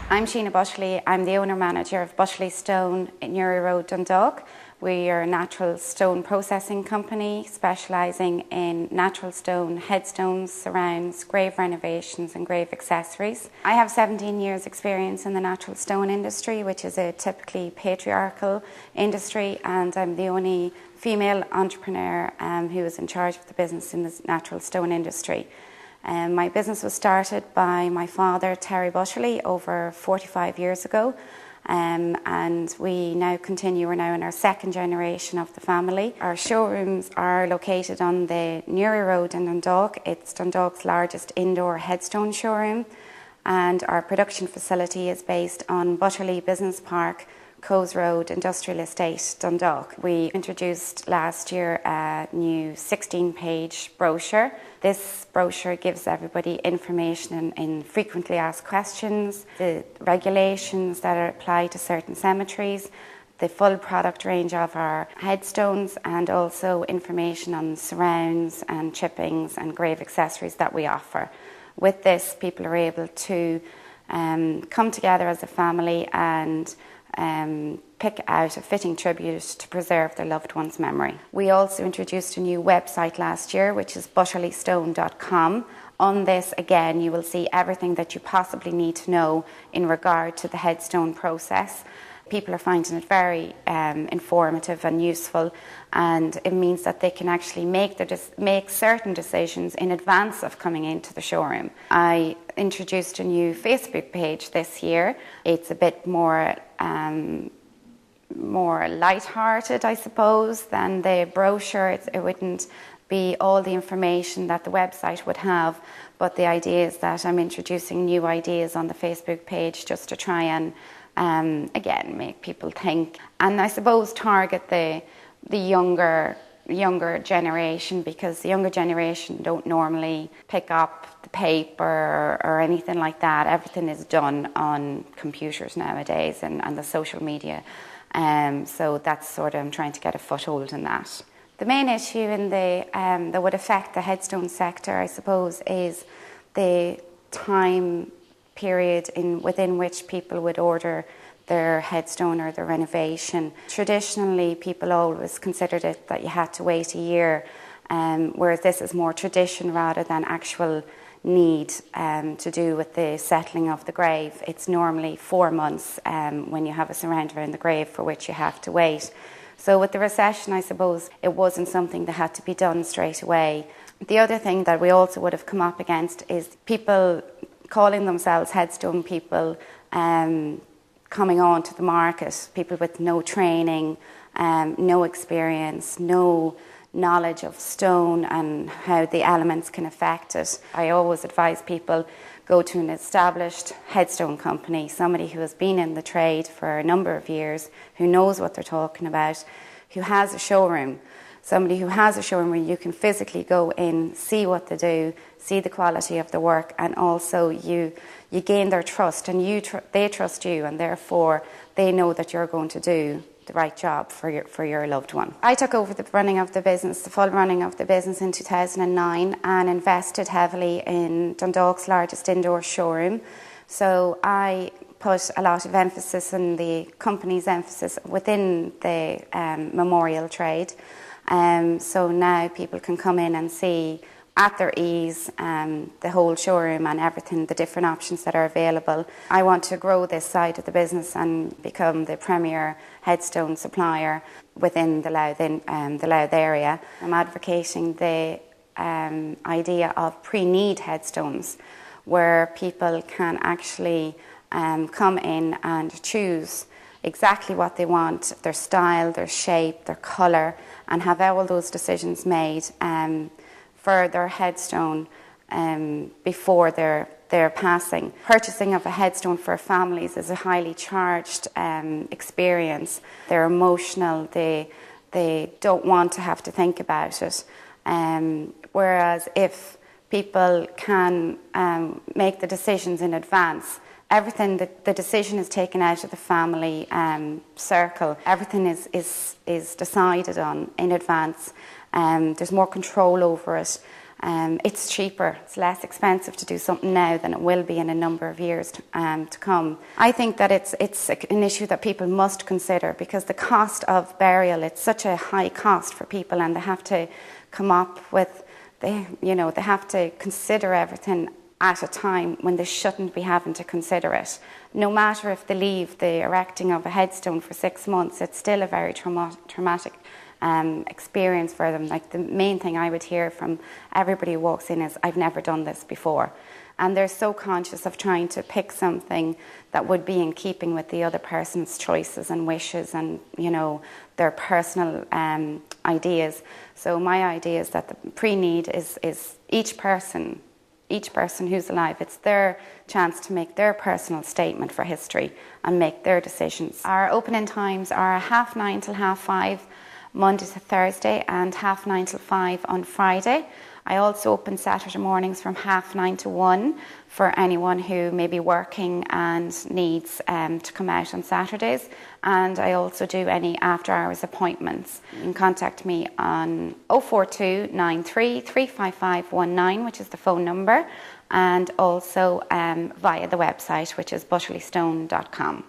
I'm Sheena Bushley. I'm the owner-manager of Bushley Stone in Newry Road, Dundalk. We are a natural stone processing company specialising in natural stone headstones, surrounds, grave renovations and grave accessories. I have 17 years experience in the natural stone industry, which is a typically patriarchal industry, and I'm the only female entrepreneur who is in charge of the business in the natural stone industry. My business was started by my father, Terry Bushley, over 45 years ago, and we now continue. We're now in our second generation of the family. Our showrooms are located on the Newry Road in Dundalk. It's Dundalk's largest indoor headstone showroom, and our production facility is based on Butterley Business Park, Coes Road Industrial Estate, Dundalk. We introduced last year a new 16-page brochure. This brochure gives everybody information in frequently asked questions, the regulations that apply to certain cemeteries, the full product range of our headstones, and also information on surrounds and chippings and grave accessories that we offer. With this, people are able to come together as a family and pick out a fitting tribute to preserve their loved one's memory. We also introduced a new website last year, which is butterleystone.com. On this, again, you will see everything that you possibly need to know in regard to the headstone process. People are finding it very informative and useful, and it means that they can actually make certain decisions in advance of coming into the showroom. I introduced a new Facebook page this year. It's a bit more light-hearted, I suppose, than the brochure. It wouldn't be all the information that the website would have, but the idea is that I'm introducing new ideas on the Facebook page just to try and again, make people think, and I suppose target the younger generation, because the younger generation don't normally pick up the paper or anything like that. Everything is done on computers nowadays and the social media, so that's sort of, I'm trying to get a foothold in that. The main issue in that would affect the headstone sector, I suppose, is the time period within which people would order their headstone or their renovation. Traditionally, people always considered it that you had to wait a year, whereas this is more tradition rather than actual need to do with the settling of the grave. It's normally 4 months when you have a surround around the grave, for which you have to wait. So with the recession, I suppose it wasn't something that had to be done straight away. The other thing that we also would have come up against is people calling themselves headstone people, coming on to the market, people with no training, no experience, no knowledge of stone and how the elements can affect it. I always advise people, go to an established headstone company, somebody who has been in the trade for a number of years, who knows what they're talking about, who has a showroom. Somebody who has a showroom where you can physically go in, see what they do, see the quality of the work, and also you gain their trust, and they trust you, and therefore they know that you're going to do the right job for your loved one. I took over the running of the business, the full running of the business in 2009, and invested heavily in Dundalk's largest indoor showroom. So I put a lot of emphasis in the company's emphasis within the memorial trade. So now people can come in and see at their ease the whole showroom and everything, the different options that are available. I want to grow this side of the business and become the premier headstone supplier within the Louth area. I'm advocating the idea of pre-need headstones, where people can actually come in and choose exactly what they want, their style, their shape, their colour, and have all those decisions made for their headstone before their passing. Purchasing of a headstone for families is a highly charged experience. They're emotional, they don't want to have to think about it. Whereas if people can make the decisions in advance, everything, the decision is taken out of the family circle. Everything is decided on in advance. There's more control over it, It's cheaper, it's less expensive to do something now than it will be in a number of years to come. I think that it's an issue that people must consider, because the cost of burial, it's such a high cost for people, and they have to come up with, they have to consider everything at a time when they shouldn't be having to consider it. No matter if they leave the erecting of a headstone for 6 months, it's still a very traumatic experience for them. Like, the main thing I would hear from everybody who walks in is, I've never done this before. And they're so conscious of trying to pick something that would be in keeping with the other person's choices and wishes and, their personal ideas. So my idea is that the pre-need is each person who's alive, it's their chance to make their personal statement for history and make their decisions. Our opening times are 9:30 till 5:30, Monday to Thursday, and 9:30 till 5 on Friday. I also open Saturday mornings from 9:30 to 1 for anyone who may be working and needs to come out on Saturdays. And I also do any after-hours appointments. You can contact me on 042 93 355 19, which is the phone number, and also via the website, which is butterleystone.com.